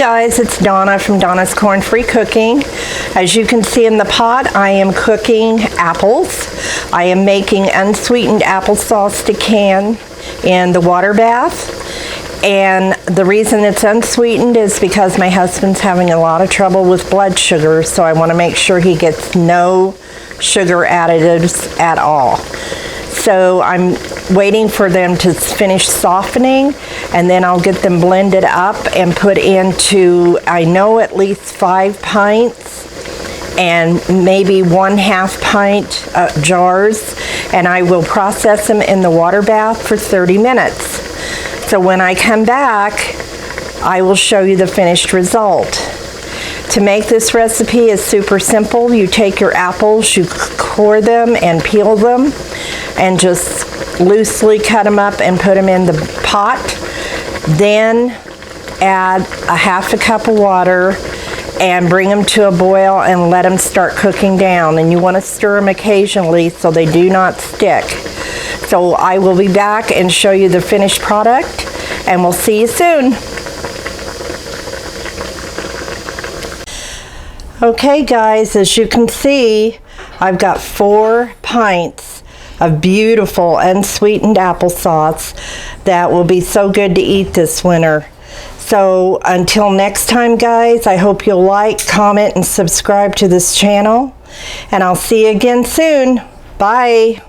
guys, it's Donna from Donna's Corn Free Cooking. As you can see in the pot, I am cooking apples. I am making unsweetened applesauce to can in the water bath. And the reason it's unsweetened is because my husband's having a lot of trouble with blood sugar, so I want to make sure he gets no sugar additives at all. So I'm waiting for them to finish softening, and then I'll get them blended up and put into, I know, at least 5 pints and maybe 1/2 pint jars, and I will process them in the water bath for 30 minutes. So when I come back, I will show you the finished result. To make this recipe is super simple. You take your apples, you core them and peel them, and just loosely cut them up and put them in the pot. Then add a 1/2 cup of water and bring them to a boil and let them start cooking down. And you want to stir them occasionally so they do not stick. So I will be back and show you the finished product, and we'll see you soon. Okay guys, as you can see, I've got 4 pints of beautiful unsweetened applesauce that will be so good to eat this winter. So until next time guys, I hope you'll like, comment, and subscribe to this channel, and I'll see you again soon. Bye.